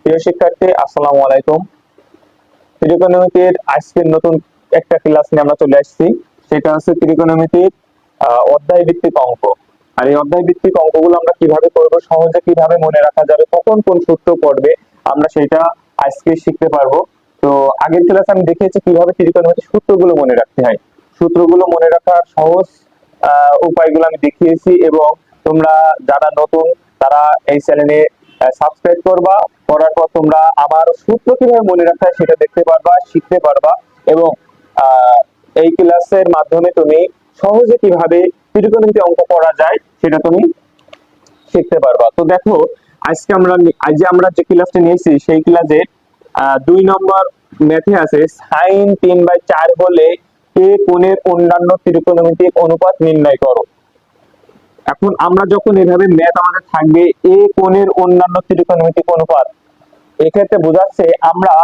প্রিয় শিক্ষার্থী, আসসালামু আলাইকুম। ত্রিকোণমিতির আজকের নতুন একটা ক্লাস নিয়ে আমরা চলে আসছি। সেটা হচ্ছে ত্রিকোণমিতির অধ্যায় ভিত্তিক অঙ্ক। আর এই অধ্যায় ভিত্তিক অঙ্কগুলো আমরা কিভাবে করব, সহজে কিভাবে মনে রাখা যাবে, কখন কোন সূত্র পড়বে, আমরা সেটা আজকে শিখতে পারবো। তো আগের ক্লাসে আমি দেখিয়েছি কিভাবে ত্রিকোণমিতির সূত্রগুলো মনে রাখতে হয়। সূত্রগুলো মনে রাখার সহজ উপায়গুলো আমি দেখিয়েছি, এবং তোমরা যারা নতুন তারা এই চ্যানেলে সাবস্ক্রাইব করবা। করার পর তোমরা আমার সূত্র কিভাবে মনে রাখতে হয় সেটা দেখতে পারবা, শিখতে পারবা, এবং এই ক্লাসের মাধ্যমে তুমি সহজে কিভাবে ত্রিকোণমিতি অঙ্ক করা যায় সেটা তুমি শিখতে পারবা। তো দেখো, আজ আমরা যে ক্লাসটা নিয়েছি সেই ক্লাসে 2 নম্বর ম্যাথে আছে sin 3/4 হলে কে কোণের অন্যান্য ত্রিকোণমিতিক অনুপাত নির্ণয় করো। এখন আমরা যখন এভাবে ম্যাথ আমাদের থাকবে এ কোণের অন্যান্য ত্রিকোণমিতিক অনুপাত, এক্ষেত্রে বোঝাচ্ছে আমরা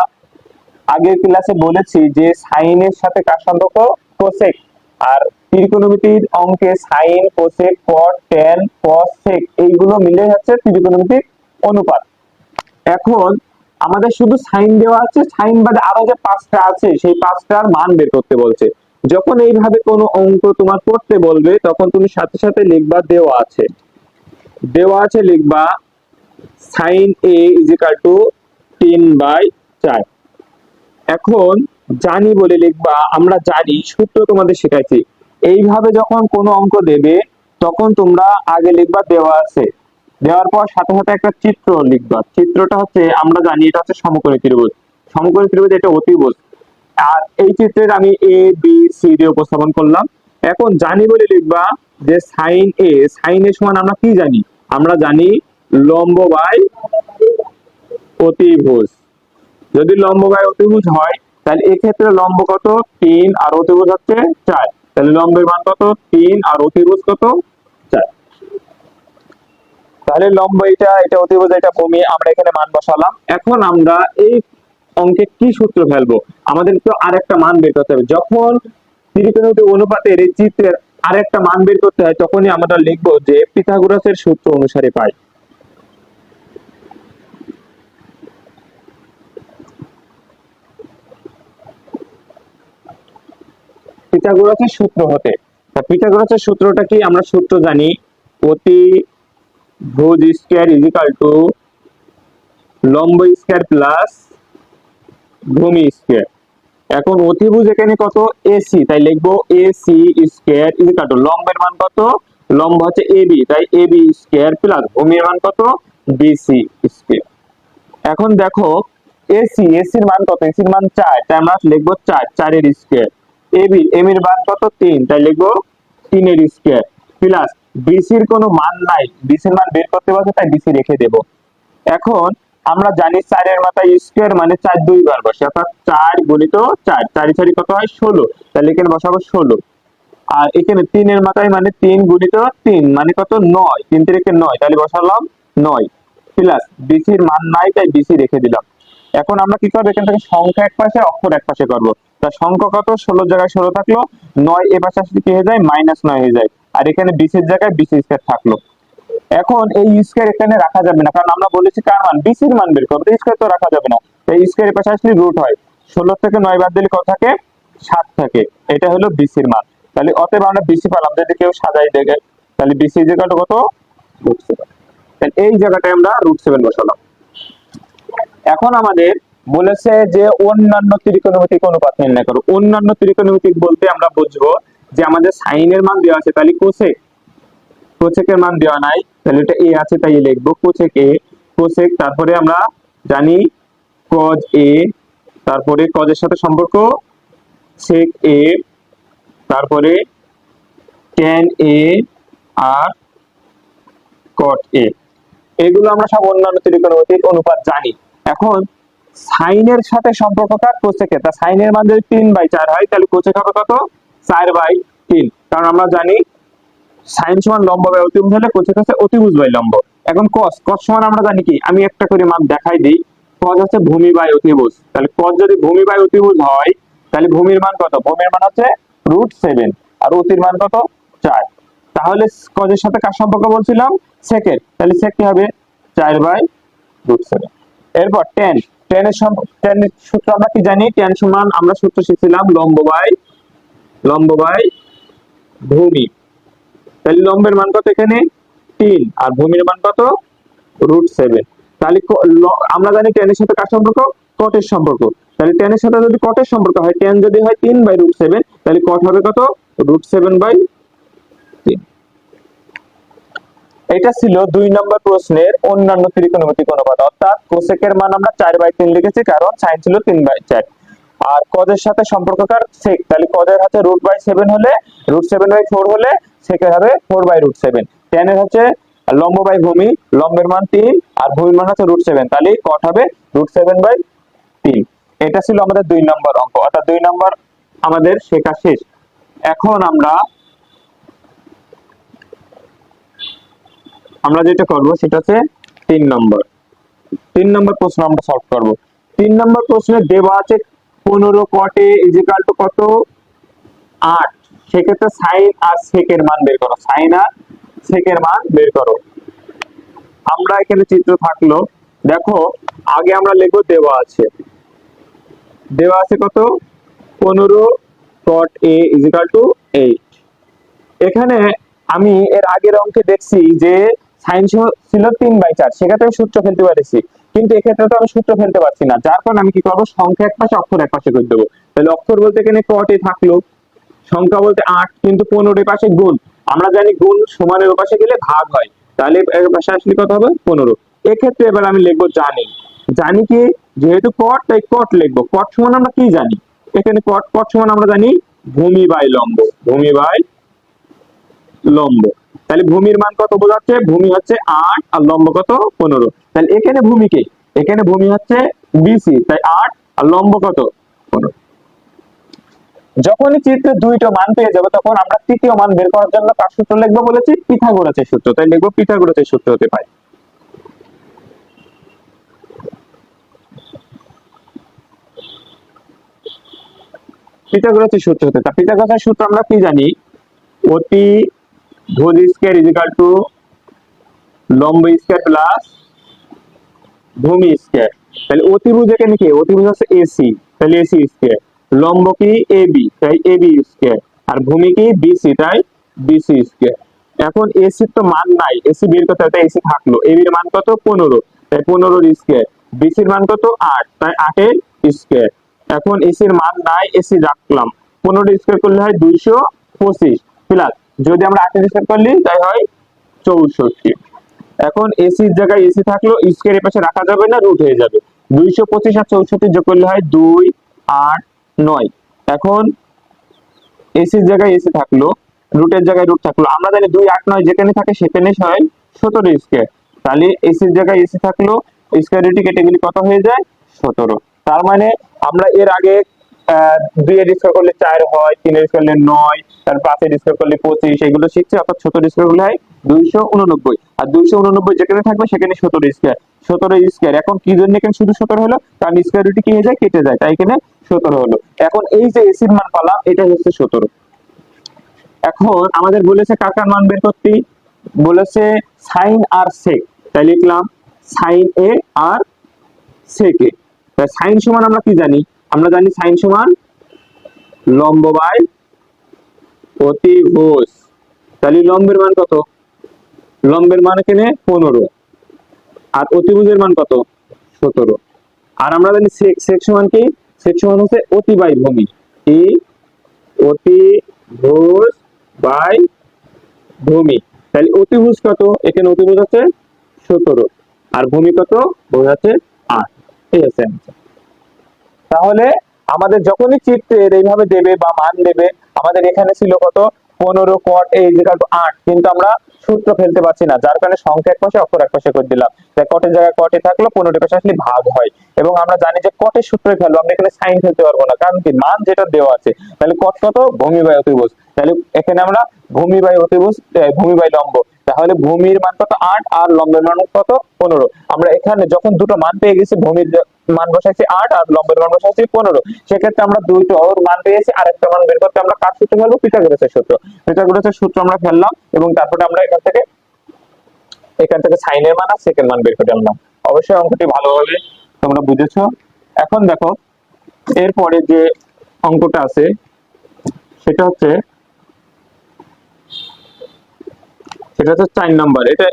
আগের ক্লাসে বলেছি যে সাইনের সাথে কার সম্পর্ক, কোসেক। আর ত্রিকোণমিতির অঙ্কে সাইন, কোসেক, কট, ট্যান, কস, সেক এইগুলো মিলে হচ্ছে ত্রিকোণমিতিক অনুপাত। এখন আমাদের শুধু সাইন দেওয়া আছে, সাইন বাদে আরো যে 5টা আছে সেই 5টার মান বের করতে বলছে। যখন এইভাবে কোনো অঙ্ক তোমার করতে বলবে তখন তুমি সাথে সাথে লিখবা দেওয়া আছে লিখবা সাইন a = 3/4। এখন জানি বলে লিখবা, আমরা জানি সূত্র তোমাদের শেখাইছি। এইভাবে যখন কোনো অঙ্ক দেবে তখন তোমরা আগে লিখবা দেওয়া আছে, দেওয়ার পর সাথে সাথে একটা চিত্র লিখবা। চিত্রটা হচ্ছে আমরা জানি এটা হচ্ছে সমকোণী ত্রিভুজ। সমকোণী ত্রিভুজ এটা অতিভুজ। আর এই চিত্রের আমি এ বি সি দিয়ে উপস্থাপন করলাম। এখন জানি বলে লিখবা যে সাইন এ সমান আমরা কি জানি, আমরা জানি লম্ব বাই অতিভুজ। যদি লম্ব বাই অতিভুজ হয় তাহলে এক্ষেত্রে লম্ব কত 3 আর অতিভুজ হচ্ছে 4, তাহলে লম্বের মান কত 3 আর অতিভুজ কত 4। তাহলে লম্ব এটা অতিভুজ এটা ভূমি, আমরা এখানে মান বসালাম। এখন আমরা এই অঙ্কে কি সূত্র ফেলবো, আমাদের তো আরেকটা মান বের করতে হবে। যখন ত্রিকোণমিতিক অনুপাতের এই চিত্রের আরেকটা মান বের করতে হয় তখনই আমরা লিখবো যে পিথাগোরাসের সূত্র অনুসারে পাই। পিথাগোরাসের সূত্র হতে, পিথাগোরাসের সূত্রটা কি, আমরা সূত্র জানি অতিভুজ স্কয়ার = লম্ব স্কয়ার প্লাস ভূমি স্কয়ার। এখন অতিভুজ এখানে কত AC, তাই লিখবো AC স্কয়ার = লম্বের মান কত, লম্ব হচ্ছে AB, তাই AB স্কয়ার প্লাস ভূমির মান কত BC স্কয়ার। এখন দেখো AC এর মান কত, AC এর মান 4, তাই আমরা লিখবো 4 এর স্কয়ার। M এর মান কত 3, তাই লিখবো 3 এর স্কয়ার প্লাস BC এর কোনো মান নাই, BC এর মান বের করতে বলছে তাই BC রেখে দেব। এখন আমরা জানি 4 এর মাথায় স্কয়ার মানে 4 দুইবার বসে, অর্থাৎ 4 গুণিত 4, 4 4 কত হয় 16, তাহলে এখানে বসাবো 16। আর এখানে 3 এর মাথায় মানে 3 গুণিত 3 মানে কত 9, 3 3 9, তাহলে বসালাম 9 প্লাস BC এর মান নাই তাই BC রেখে দিলাম। এখন আমরা কি করব, এখান থেকে সংখ্যা এক পাশে অক্ষর এক পাশে করব। তা সংখ্যা কত 16 জায়গায় 16 থাকলো, 9 এ পাশে আসলে কি হয়ে যায় -9 হয়ে যায়, আর এখানে BC এর জায়গায় BC স্কয়ার থাকলো। এখন এই স্কয়ার এখানে রাখা যাবে না, কারণ আমরা বলেছি কার মান, BC এর মান বের করব, স্কয়ার তো রাখা যাবে না। এই স্কয়ার এর পাশে আসলে রুট হয়, 16 থেকে 9 বাদ দিলে কত থাকে 7 থাকে, এটা হলো BC এর মান। তাহলে অতএব আমরা BC পেলাম, যদি কেউ সাজাই দেখে তাহলে BC = কত √7। তাহলে এই জায়গাটায় আমরা √7 বসালাম। এখন আমাদের বলেছে যে অন্যান্য ত্রিকোণমিতিক অনুপাত নির্ণয় করো। অন্যান্য ত্রিকোণমিতিক বলতে আমরা বুঝবো যে আমাদের সাইনের মান দেওয়া আছে, তাহলে কোসেকের মান দেওয়া নাই, তাহলে এটা a আছে তাই লিখবো কোসেক a, কোসেক। তারপরে আমরা জানি cos a, তারপরে cos এর সাথে সম্পর্ক sec a, তারপরে tan a R cot a। এগুলো আমরা সব অন্যান্য ত্রিকোণমিতিক অনুপাত জানি। এখন সাইনের সাথে সম্পর্ক কার, কোসেকের। তা সাইনের মান যদি 3/4 হয় তাহলে কোসেক হবে কত 4/3, কারণ আমরা জানি সাইন সমান লম্ব বাই অতিভুজ হলে কোসেক হচ্ছে অতিভুজ বাই লম্ব। এখন cos সমান আমরা জানি কি, আমি একটা করে মান দেখাই দিই, cos হচ্ছে ভূমি বাই অতিভুজ। তাহলে cos যদি ভূমি বাই অতিভুজ হয় তাহলে ভূমির মান কত, ভূমির মান হচ্ছে √7 আর অতির মান কত 4। তাহলে cos এর সাথে কার সম্পর্ক বলছিলাম, সেকের, তাহলে সেক কি হবে 4/√7। এরপর টেন, টেনের সূত্র আমরা কি জানি? টেন সমান আমরা সূত্র শিখছিলাম লম্ব বাই ভূমি। তাহলে লম্বের মান কত এখানে 3 আর ভূমির মান কত √7। তাহলে আমরা জানি টেনের সাথে কার সম্পর্ক? কটের সম্পর্ক। তাহলে টেনের সাথে যদি কটের সম্পর্ক হয়, টেন যদি হয় 3/√7, তাহলে কট হবে কত √7/3। এটা ছিল 2 নম্বর প্রশ্নের অন্যান্য ত্রিকোণমিতিক অনুপাত, অর্থাৎ কোসেকের মান আমরা 4/3 লিখেছি কারণ সাইন ছিল 3/4। আর কজের সাথে সম্পর্ককার সেক, তাহলে কজের হচ্ছে √7 হলে √7/4 হলে সেকের হবে 4/√7। টেনের হচ্ছে লম্ব বাই ভূমি, লম্বের মান 3 আর ভূমির মান হচ্ছে √7, তাহলে কট হবে √7/3। এটা ছিল আমাদের 2 নম্বর অঙ্ক, অর্থাৎ 2 নম্বর আমাদের শেখা শেষ। এখন আমরা যেটা করব সেটা হচ্ছে 3 নম্বর প্রশ্ন আমরা সলভ করব। 3 নম্বর প্রশ্নে দেওয়া আছে 15 cot a = কত 8। সেক্ষেত্রে সাইন আর সেকের মান বের করো, সাইন আর সেকের মান বের করো। আমরা এখানে চিত্র থাকলো, দেখো আগে আমরা লিখব দেওয়া আছে কত 15 cot a = 8। এখানে আমি এর আগের অঙ্কে দেখছি যে সাইন ছিল 3/4, সেক্ষেত্রে আমি সূত্র ফেলতে পারছি, কিন্তু এক্ষেত্রে তো আমি সূত্র ফেলতে পারছি না, যার কারণে আমি কি করবো সংখ্যা এক পাশে অক্ষর এক পাশে করে দেবো। তাহলে অক্ষর বলতে এখানে cot a থাকলো, সংখ্যা বলতে 8, কিন্তু 15 এর পাশে গুণ, আমরা জানি গুণ সমানের পাশে গেলে ভাগ হয়, তাহলে এর পাশে আসলে কত হবে 15। এক্ষেত্রে এবার আমি লিখবো জানি কি যেহেতু cot তাই cot লিখবো। cot সমান আমরা কি জানি? এখানে cot সমান আমরা জানি ভূমি বাই লম্ব। তাহলে ভূমির মান কত বোঝাচ্ছে? ভূমি হচ্ছে 8 আর লম্ব কত 15। তাহলে এখানে ভূমি হচ্ছে বিসি, তাই 8 আর লম্ব কত 15। যখনই চিত্রে দুইটা মান পেয়ে যাবে তখন আমরা তৃতীয় মান বের করার জন্য কার সূত্র লিখবো বলেছি? পিথাগোরাসের সূত্র। তাই লিখবো পিথাগোরাসের সূত্র হতে পারে। পিথাগোরাসের সূত্র আমরা কি জানি? অতিভুজ স্কয়ার = লম্ব স্কয়ার প্লাস ভূমি স্কয়ার। তাহলে অতিভুজ এখানে কি? অতিভুজ হচ্ছে এসি, তাহলে এসি স্কয়ার। লম্ব কি? এবি, তাই এবি স্কয়ার। আর ভূমি কি? বিসি, তাই বিসি স্কয়ার। এখন এসি তো মান নাই, এসি বের করতে হবে, তাই এসি থাকলো। এবির মান কত 15, তাই 15 এর স্কয়ার। বিসির মান কত 8, তাই 8 এর স্কয়ার। এখন এসির মান নাই, এসি রাখলাম, 15 স্কয়ার করলে হয় 225 প্লাস যদি আমরা 8 স্কয়ার করলি তাই হয় 64। এখন এসির জায়গায় এসি থাকলো, স্কয়ার এর পাশে রাখা যাবে না, রুট হয়ে যাবে। 225 আর 64 যোগ করলে হয় 2 8 9। এখন এসির জায়গায় এসি থাকলো, রুটের জায়গায় রুট থাকলো, আমরা জানি 2 8 9 যেখানে থাকে সেখানে হয় 17 স্কয়ার। তাহলে এসির জায়গায় এসি থাকলো, স্কয়ার রুট কেটে গেলে কত হয়ে যায় 17। তার মানে আমরা এর আগে 2 এর স্কয়ার করলে 4 হয়, 3 এর স্কয়ার করলে 9, তার 5 এর স্কয়ার করলে 25, এগুলো শিখছি। অর্থাৎ 17 স্কয়ার করলে হয় 289, আর 289 যেখানে থাকবে সেখানে 17 স্কয়ার। এখন কি জন্য এখানে শুধু 17 হলো? কারণ স্কয়ার রুট কি হয়ে যায়, কেটে যায়, তাই এখানে 17 হলো। এখন এই যে এসির মান পেলাম এটা হচ্ছে 17। এখন আমাদের বলেছে কার কার মান বের করতে? বলেছে সাইন আর সেক, তাই লিখলাম সাইন এ আর সেক এ। তাই সাইন সমান আমরা কি জানি? আমরা জানি সাইন সমান লম্ব বাই অতিভুজ। তাহলে লম্বের মান কত? লম্বের মান এখানে 15 আর অতিভুজের মান কত 17। আর আমরা জানি সেক সমান কি? সেক সমান হচ্ছে অতি বাই ভূমি, অতিভুজ বাই ভূমি। তাহলে অতিভুজ কত? এখানে অতিভুজ হচ্ছে 17 আর ভূমি কত? ভূমি হচ্ছে 8। ঠিক আছে। তাহলে আমাদের যখনই চিত্রের এইভাবে দেবে বা মান দেবে, আমাদের এখানে ছিল কত 15 cot a = 8, কিন্তু আমরা সূত্র ফেলতে পারছি না, যার কারণে সংখ্যা এক পাশে অক্ষর এক পাশে করে দিলাম। তাই cot এর জায়গায় cot a থাকলো, 15 এর পাশে আসলে ভাগ হয়। এবং আমরা জানি যে cot এর সূত্রই ফেলবো, আমরা এখানে sin ফেলতে পারবো না, কারণ কি মান যেটা দেওয়া আছে। তাহলে cot কত? ভূমি বাই অতিভুজ। তাহলে এখানে আমরা ভূমি বাই অতিভুজ, ভূমি বাই লম্ব। তাহলে ভূমির মান কত 8 আর লম্বের মান কত 15। আমরা এখানে যখন দুটো মান পেয়ে গেছি, ভূমির মান বসাইছি 8 আর লম্বের মান বসাইছি 15, সেক্ষেত্রে আমরা দুইটা ওর মান পেয়েছি, আর একটা মান বের করতে আমরা কার সূত্র ফেলবো? পিথাগোরাসের সূত্র আমরা ফেললাম, এবং তারপরে আমরা এখান থেকে সাইনের মান আর সেকের মান বের করে আনলাম। অবশ্যই অঙ্কটি ভালোভাবে তোমরা বুঝেছো। এখন দেখো এরপরে যে অঙ্কটা আছে সেটা হচ্ছে 4 নম্বর। এটা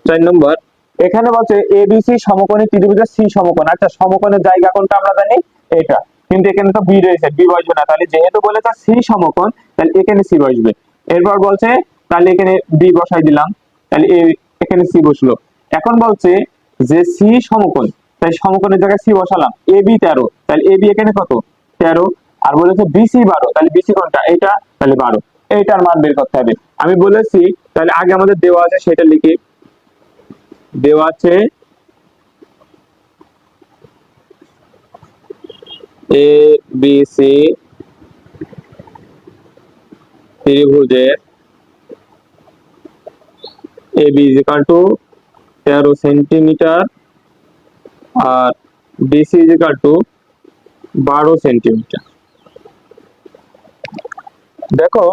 4 নম্বর। এখানে বলছে এবিসি সমকোণী ত্রিভুজের সি সমকোণ। আচ্ছা, সমকোণের জায়গা কোনটা আমরা জানি এটা, কিন্তু এখানে তো বি রয়েছে, বি বসবে না। তাহলে যেহেতু বলেছে সি সমকোণ, তাহলে এখানে সি বসবে। এরপর বলছে তাহলে এখানে বি বসাই দিলাম, তাহলে এখানে সি বসলো। এখন বলছে যে সি সমকোণ, তাই সমকোণের জায়গায় সি বসালাম। এ বি 13, তাহলে এ বি এখানে কত 13। আর বলেছে বিসি 12, তাহলে বিসি কোনটা এটা, তাহলে 12। এইটার মান বের করতে হবে। আমি বলেছি তাহলে আগে আমাদের দেওয়া আছে সেটা লিখি। দেওয়া আছে এ বি সি ত্রিভুজের A B is equal to 13 centimetre আর BC is equal to 12 centimetre. দেখো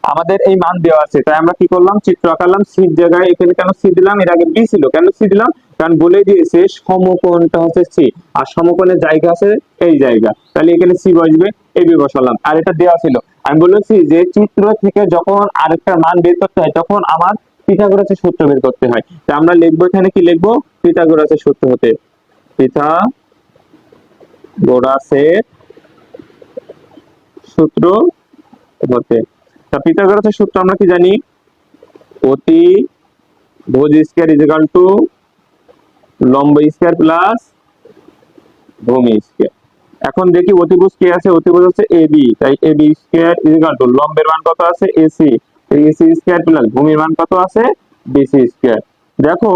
আমাদের এই মান দেওয়া আছে, তাই আমরা কি করলাম, চিত্র আঁকালাম। সির জায়গায় এখানে কেন সি দিলাম, এর আগে বি ছিল, কেন সি দিলাম, কারণ বলে দিয়েছে সমকোণটা হচ্ছে সি, আর সমকোণের জায়গা আছে এই জায়গা, তাহলে এখানে সি বসবে, এ বি বসালাম। আর এটা দেওয়া ছিল, আমি বলেছি যে চিত্র থেকে যখন আরেকটা মান বের করতে হয় তখন আমার পিথাগোরাসের সূত্র বের করতে হয়। তাই আমরা লিখবো, এখানে কি লিখবো, পিথাগোরাসের সূত্র হতে, পিথাগোরাসের সূত্র হতে। তা পিথাগোরাসের সূত্র আমরা কি জানি, অতিভুজ স্কয়ার ইজ ইকুয়াল টু লম্ব স্কয়ার প্লাস ভূমি স্কয়ার। এখন দেখি অতিভুজ কি আছে, অতিভুজ হচ্ছে এবি, তাই AB square is equal to লম্বের মান কত আছে এসি, এসি স্কয়ার প্লাস ভূমির মান কত আছে বিসি স্কয়ার। দেখো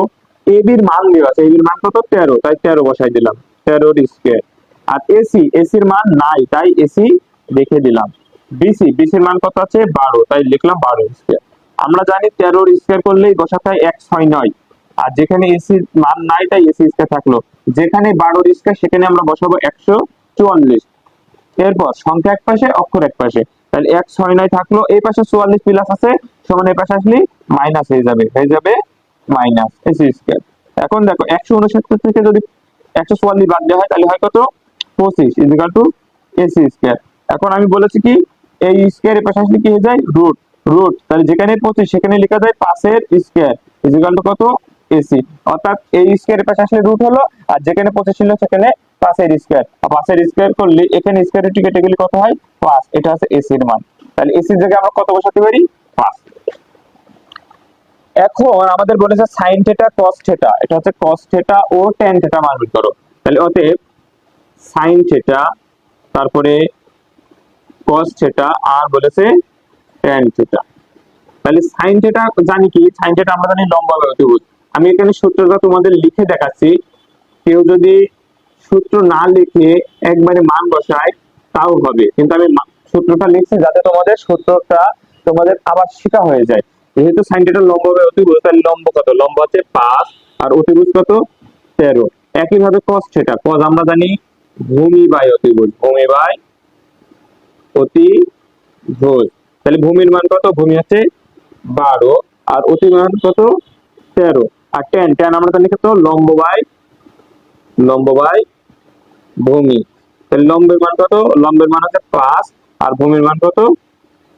এবির মান দেওয়া আছে, এবির মান কত 13, তাই 13 বসাই দিলাম, 13 স্কয়ার। আর এসি, এসির মান নাই, তাই এসি লিখে দিলাম। বিসি, বিসির মান কত আছে 12, তাই লিখলাম 12 স্কয়ার। আমরা জানি 13 স্কয়ার করলেই বসাতে হয় 169, আর যেখানে এসি মান নাই তাই এসি স্কয়ার থাকলো। যেখানে 12 স্কয়ার সেখানে আমরা বসাবো 144। এরপর সংখ্যা এক পাশে, অক্ষর এক পাশে, তাহলে 169 থাকলো, এই পাশে 44 প্লাস আছে সমান এই পাশে আসলে মাইনাস হয়ে যাবে, মাইনাস এসি স্কয়ার। এখন দেখো 169 থেকে যদি 144 বাদ দেওয়া হয় তাহলে হয় কত 25 is equal to AC square. এখন আমি বলেছি কি এই স্কয়ার এর পাশে আসলে কি হয়ে যায় রুট, রুট, তাহলে যেখানে 25 সেখানে লেখা যায় 5 এর স্কয়ার ইজ ইকুয়াল টু কত এসি। অর্থাৎ এই স্কয়ার এর পাশে আসলে রুট হলো, আর যেখানে 25 ছিল সেখানে 5 এর স্কয়ার, আর 5 এর স্কয়ার করলে এখানে স্কয়ারের কেটে গেলে কত হয় 5, এটা হচ্ছে এসি এর মান। তাহলে এসি এর জায়গায় আমরা কত বসাতে পারি 5। এখন আমাদের বলেছে সাইন থিটা কস থিটা, এটা হচ্ছে কস থিটা ও ট্যান থিটা মান বের করো। তাহলে অতএব সাইন থিটা, তারপরে কস থিটা, আর বলেছে ট্যান থিটা। তাহলে সাইন থিটা জানি কি, সাইন থিটা আমরা জানি লম্ব বাই অতিভুজ। আমি এখানে সূত্রটা তোমাদের লিখে দেখাচ্ছি, কেউ যদি সূত্র না লিখে একবারে মান বসায় তাও হবে, কিন্তু আমি সূত্রটা লিখছি যাতে তোমাদের সূত্রটা তোমাদের আবার শেখা হয়ে যায়। যেহেতু সাইন থিটা লম্ব বাই অতিভুজ, তাহলে লম্ব কত, লম্ব হচ্ছে 5 আর অতিভুজ কত 13। একই ভাবে cos থিটা, cos আমরা জানি ভূমি বাই অতিভুজ, ভূমি বাই অতিভুজ। তাহলে ভূমির মান কত, ভূমি হচ্ছে 12 আর অতির মান কত 13। আর tan, tan আমরা জানি কত লম্ব বাই ভূমি। তাহলে লম্বের মান কত, লম্বের মান হচ্ছে 5 আর ভূমির মান কত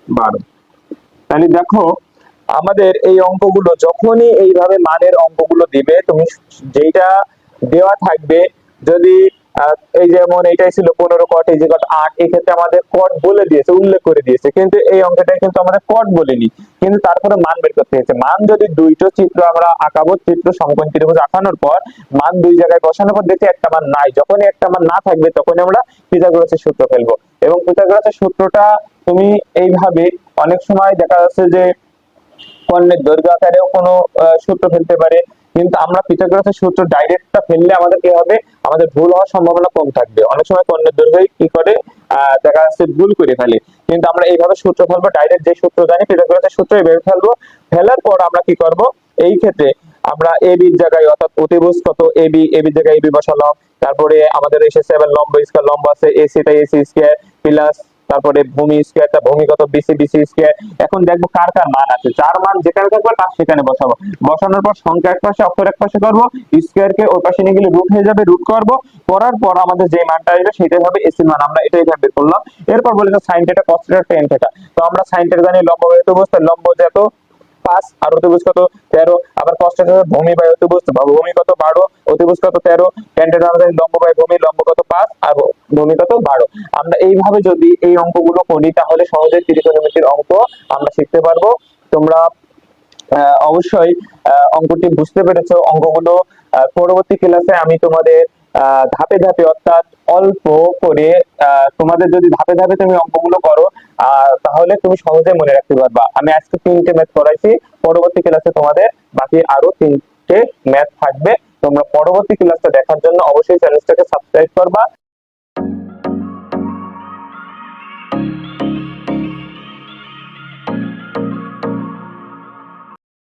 12। তাহলে দেখো আমাদের এই অঙ্কগুলো যখনই এইভাবে মানের অঙ্কগুলো দিবে, তুমি যেটা দেওয়া থাকবে, যদি এই যেমন এইটাই ছিল 15 cot ইজ ইকুয়াল টু 8, এই ক্ষেত্রে আমাদের cot বলে দিয়েছে, উল্লেখ করে দিয়েছে, কিন্তু এই অঙ্কটাই কিন্তু আমাদের cot বলেনি, কিন্তু তারপরে মান বের করতে হয়েছে। মান যদি দুইটো চিত্র আমরা আঁকাবো, চিত্র সমকোণ ত্রিভুজ আঁকানোর পর মান দুই জায়গায় বসানোর পর দেখি একটা মান নাই, যখনই একটা মান না থাকবে তখনই আমরা পিথাগোরাসের সূত্র ফেলবো। এবং পিথাগোরাসের সূত্রটা তুমি এইভাবে অনেক সময় দেখা যাচ্ছে যে কর্ণের দৈর্ঘ্য আকারেও কোনো সূত্র ফেলতে পারে, কিন্তু আমরা পিথাগোরাসের সূত্র ডাইরেক্টটা ফেললে আমাদের কি হবে, আমাদের ভুল হওয়ার সম্ভাবনা কম থাকবে। অনেক সময় কর্ণের দৈর্ঘ্য কি করে দেখা যাচ্ছে ভুল করে ফেলে, কিন্তু আমরা এইভাবে সূত্র ফেলবো, ডাইরেক্ট যে সূত্র জানি পিথাগোরাসের সূত্র এইভাবে ফেলবো। ফেলার পর আমরা কি করব, এই ক্ষেত্রে আমরা এবি এর জায়গায় অর্থাৎ অতিভুজ কত এবি, এবি জায়গায় এবি বসালাম। তারপরে আমাদের এসেছে এবার লম্ব স্কয়ার, লম্ব আছে এসি, তাই এসি স্কয়ার প্লাস তারপরে ভূমি স্কয়ারটা ভূমি কত, বিসি বিসি স্কয়ার। এখন দেখবো কার কার মান আছে, যার মান যেখানে থাকবে তার সেখানে বসাবো। বসানোর পর সংখ্যা এক পাশে অক্ষর এক পাশে করবো, স্কয়ার কে ওই পাশে নিয়ে গেলে রুট হয়ে যাবে, রুট করবো, করার পর আমাদের যে মানটা আসবে সেটাই হবে এসি মান, আমরা এটাই বের করলাম। এরপর বলেছে sine theta cos theta tan theta. তো আমরা সাইন থিটা জানি লম্ব বাই অতিভুজ, লম্ব যত 5 আর অতিভুজ কত 13, আবার cos θ ভূমি বাই অতিভুজ, ভূমি কত 12, অতিভুজ কত 13, tan θ আমরা জানি লম্ব বাই ভূমি, লম্ব কত 5 আর ভূমি কত 12। আমরা এইভাবে যদি এই অঙ্কগুলো করি তাহলে সহজে ত্রিকোণমিতির অঙ্ক আমরা শিখতে পারবো। তোমরা অবশ্যই অঙ্কটি বুঝতে পেরেছো। অঙ্কগুলো পরবর্তী ক্লাসে আমি তোমাদের ধাপে ধাপে অর্থাৎ অল্প করে তোমাদের যদি ধাপে ধাপে তুমি অঙ্কগুলো করো তাহলে তুমি সহজে মনে রাখতে পারবা। আমি আজকে 3টে ম্যাথ করাইছি, পরবর্তী ক্লাসে তোমাদের বাকি আরো 3টে ম্যাথ থাকবে। তোমরা পরবর্তী ক্লাসটা দেখার জন্য অবশ্যই চ্যানেলটাকে সাবস্ক্রাইব করবা।